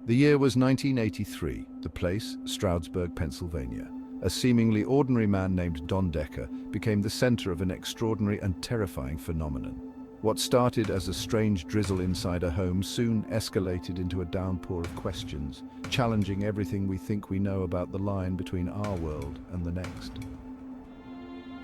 The year was 1983, the place, Stroudsburg, Pennsylvania. A seemingly ordinary man named Don Decker became the center of an extraordinary and terrifying phenomenon. What started as a strange drizzle inside a home soon escalated into a downpour of questions, challenging everything we think we know about the line between our world and the next.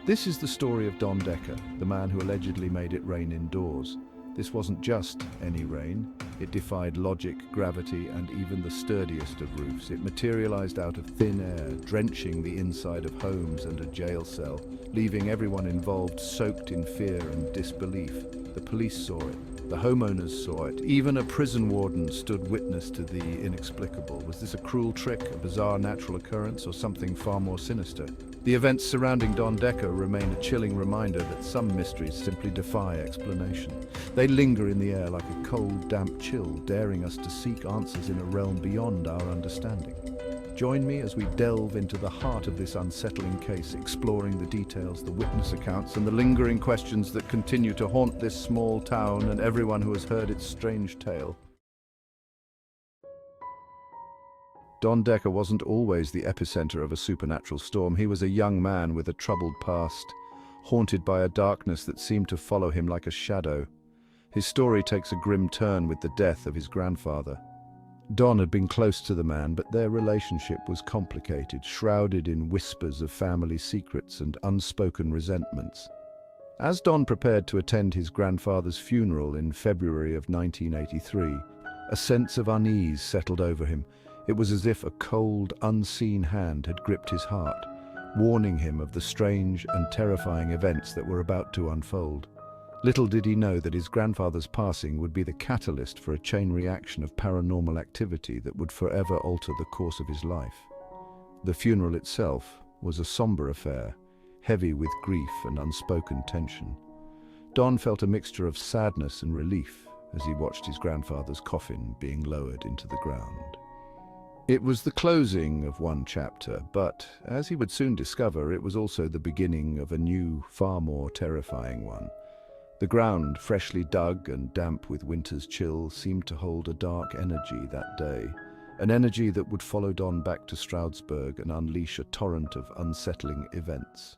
This is the story of Don Decker, the man who allegedly made it rain indoors. This wasn't just any rain. It defied logic, gravity, and even the sturdiest of roofs. It materialized out of thin air, drenching the inside of homes and a jail cell, leaving everyone involved soaked in fear and disbelief. The police saw it. The homeowners saw it. Even a prison warden stood witness to the inexplicable. Was this a cruel trick, a bizarre natural occurrence, or something far more sinister? The events surrounding Don Decker remain a chilling reminder that some mysteries simply defy explanation. They linger in the air like a cold, damp chill, daring us to seek answers in a realm beyond our understanding. Join me as we delve into the heart of this unsettling case, exploring the details, the witness accounts, and the lingering questions that continue to haunt this small town and everyone who has heard its strange tale. Don Decker wasn't always the epicenter of a supernatural storm. He was a young man with a troubled past, haunted by a darkness that seemed to follow him like a shadow. His story takes a grim turn with the death of his grandfather. Don had been close to the man, but their relationship was complicated, shrouded in whispers of family secrets and unspoken resentments. As Don prepared to attend his grandfather's funeral in February of 1983, a sense of unease settled over him. It was as if a cold, unseen hand had gripped his heart, warning him of the strange and terrifying events that were about to unfold. Little did he know that his grandfather's passing would be the catalyst for a chain reaction of paranormal activity that would forever alter the course of his life. The funeral itself was a somber affair, heavy with grief and unspoken tension. Don felt a mixture of sadness and relief as he watched his grandfather's coffin being lowered into the ground. It was the closing of one chapter, but, as he would soon discover, it was also the beginning of a new, far more terrifying one. The ground, freshly dug and damp with winter's chill, seemed to hold a dark energy that day, an energy that would follow Don back to Stroudsburg and unleash a torrent of unsettling events.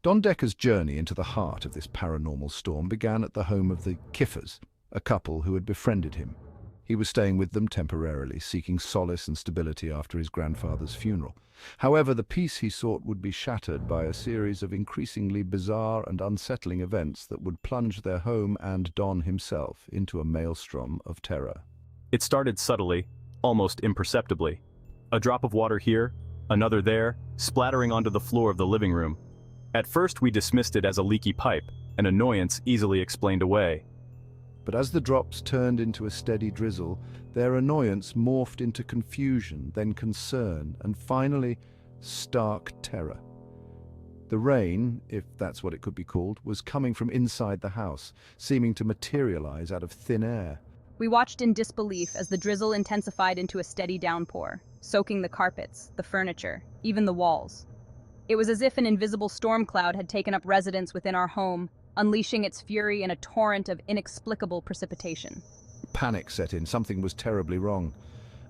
Don Decker's journey into the heart of this paranormal storm began at the home of the Kiffers, a couple who had befriended him. He was staying with them temporarily, seeking solace and stability after his grandfather's funeral. However, the peace he sought would be shattered by a series of increasingly bizarre and unsettling events that would plunge their home and Don himself into a maelstrom of terror. It started subtly, almost imperceptibly. A drop of water here, another there, splattering onto the floor of the living room. At first we dismissed it as a leaky pipe, an annoyance easily explained away. But as the drops turned into a steady drizzle, their annoyance morphed into confusion, then concern, and finally, stark terror. The rain, if that's what it could be called, was coming from inside the house, seeming to materialize out of thin air. We watched in disbelief as the drizzle intensified into a steady downpour, soaking the carpets, the furniture, even the walls. It was as if an invisible storm cloud had taken up residence within our home, unleashing its fury in a torrent of inexplicable precipitation. Panic set in. Something was terribly wrong.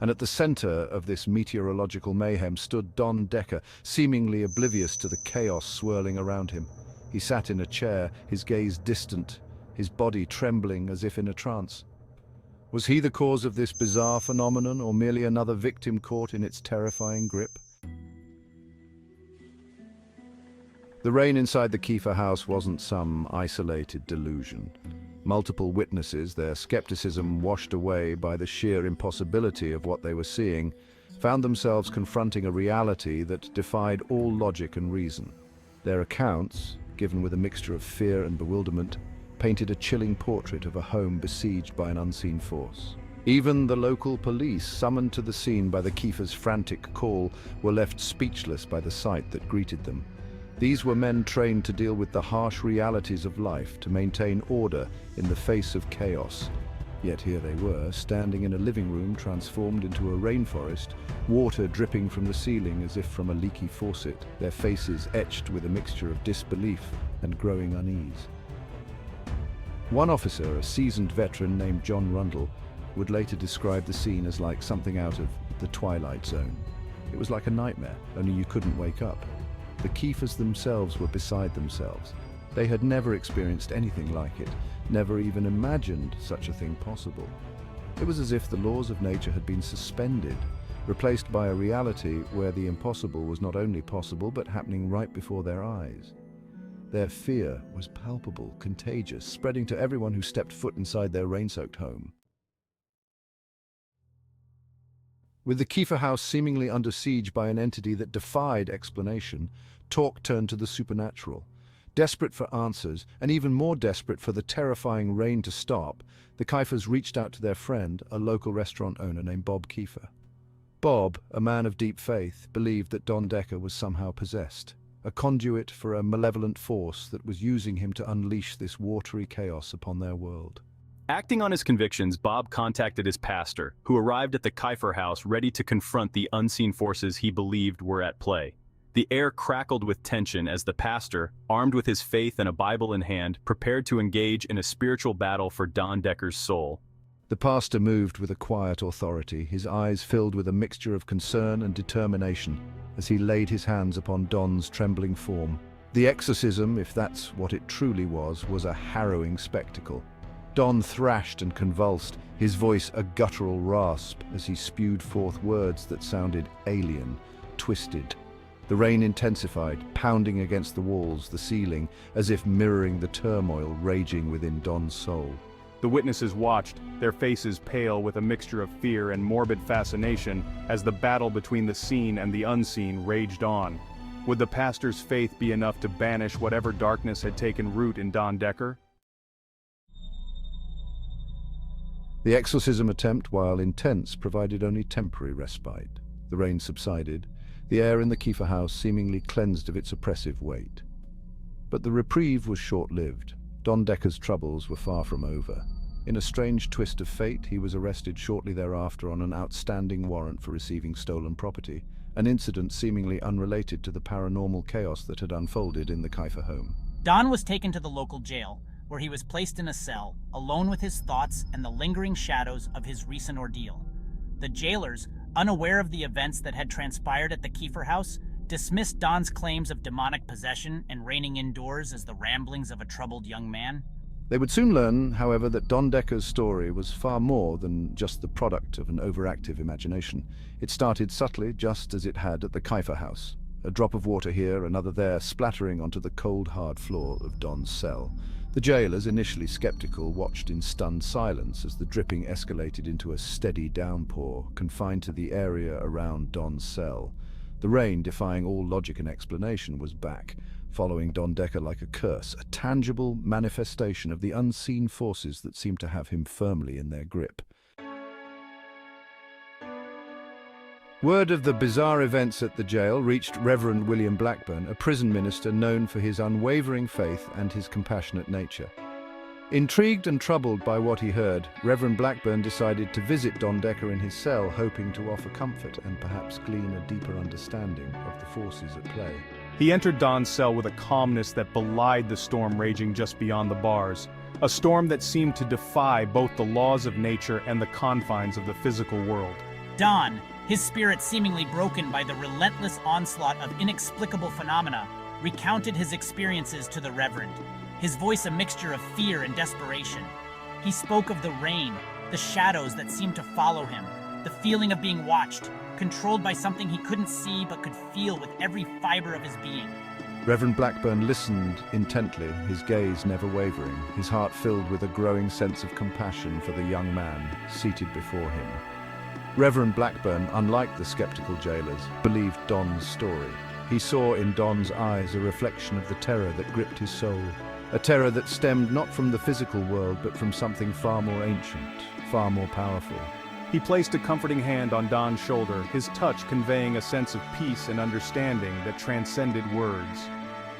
And at the center of this meteorological mayhem stood Don Decker, seemingly oblivious to the chaos swirling around him. He sat in a chair, his gaze distant, his body trembling as if in a trance. Was he the cause of this bizarre phenomenon, or merely another victim caught in its terrifying grip? The rain inside the Kiefer house wasn't some isolated delusion. Multiple witnesses, their skepticism washed away by the sheer impossibility of what they were seeing, found themselves confronting a reality that defied all logic and reason. Their accounts, given with a mixture of fear and bewilderment, painted a chilling portrait of a home besieged by an unseen force. Even the local police, summoned to the scene by the Kiefers' frantic call, were left speechless by the sight that greeted them. These were men trained to deal with the harsh realities of life, to maintain order in the face of chaos. Yet here they were, standing in a living room transformed into a rainforest, water dripping from the ceiling as if from a leaky faucet, their faces etched with a mixture of disbelief and growing unease. One officer, a seasoned veteran named John Rundle, would later describe the scene as like something out of the Twilight Zone. It was like a nightmare, only you couldn't wake up. The Kiefers themselves were beside themselves. They had never experienced anything like it, never even imagined such a thing possible. It was as if the laws of nature had been suspended, replaced by a reality where the impossible was not only possible but happening right before their eyes. Their fear was palpable, contagious, spreading to everyone who stepped foot inside their rain-soaked home. With the Kiefer house seemingly under siege by an entity that defied explanation, talk turned to the supernatural. Desperate for answers, and even more desperate for the terrifying rain to stop, the Kiefers reached out to their friend, a local restaurant owner named Bob Kiefer. Bob, a man of deep faith, believed that Don Decker was somehow possessed, a conduit for a malevolent force that was using him to unleash this watery chaos upon their world. Acting on his convictions, Bob contacted his pastor, who arrived at the Kiefer house ready to confront the unseen forces he believed were at play. The air crackled with tension as the pastor, armed with his faith and a Bible in hand, prepared to engage in a spiritual battle for Don Decker's soul. The pastor moved with a quiet authority, his eyes filled with a mixture of concern and determination as he laid his hands upon Don's trembling form. The exorcism, if that's what it truly was a harrowing spectacle. Don thrashed and convulsed, his voice a guttural rasp as he spewed forth words that sounded alien, twisted. The rain intensified, pounding against the walls, the ceiling, as if mirroring the turmoil raging within Don's soul. The witnesses watched, their faces pale with a mixture of fear and morbid fascination as the battle between the seen and the unseen raged on. Would the pastor's faith be enough to banish whatever darkness had taken root in Don Decker? The exorcism attempt, while intense, provided only temporary respite. The rain subsided, the air in the Kiefer house seemingly cleansed of its oppressive weight. But the reprieve was short-lived. Don Decker's troubles were far from over. In a strange twist of fate, he was arrested shortly thereafter on an outstanding warrant for receiving stolen property, an incident seemingly unrelated to the paranormal chaos that had unfolded in the Kiefer home. Don was taken to the local jail, where he was placed in a cell, alone with his thoughts and the lingering shadows of his recent ordeal. The jailers, unaware of the events that had transpired at the Kiefer house, dismissed Don's claims of demonic possession and reigning indoors as the ramblings of a troubled young man. They would soon learn, however, that Don Decker's story was far more than just the product of an overactive imagination. It started subtly, just as it had at the Kiefer house. A drop of water here, another there, splattering onto the cold, hard floor of Don's cell. The jailers, initially skeptical, watched in stunned silence as the dripping escalated into a steady downpour, confined to the area around Don's cell. The rain, defying all logic and explanation, was back, following Don Decker like a curse, a tangible manifestation of the unseen forces that seemed to have him firmly in their grip. Word of the bizarre events at the jail reached Reverend William Blackburn, a prison minister known for his unwavering faith and his compassionate nature. Intrigued and troubled by what he heard, Reverend Blackburn decided to visit Don Decker in his cell, hoping to offer comfort and perhaps glean a deeper understanding of the forces at play. He entered Don's cell with a calmness that belied the storm raging just beyond the bars, a storm that seemed to defy both the laws of nature and the confines of the physical world. Don, his spirit seemingly broken by the relentless onslaught of inexplicable phenomena, recounted his experiences to the Reverend, his voice a mixture of fear and desperation. He spoke of the rain, the shadows that seemed to follow him, the feeling of being watched, controlled by something he couldn't see but could feel with every fiber of his being. Reverend Blackburn listened intently, his gaze never wavering, his heart filled with a growing sense of compassion for the young man seated before him. Reverend Blackburn, unlike the skeptical jailers, believed Don's story. He saw in Don's eyes a reflection of the terror that gripped his soul, a terror that stemmed not from the physical world but from something far more ancient, far more powerful. He placed a comforting hand on Don's shoulder, his touch conveying a sense of peace and understanding that transcended words.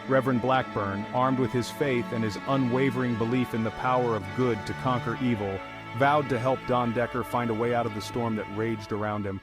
Reverend Blackburn, armed with his faith and his unwavering belief in the power of good to conquer evil, vowed to help Don Decker find a way out of the storm that raged around him.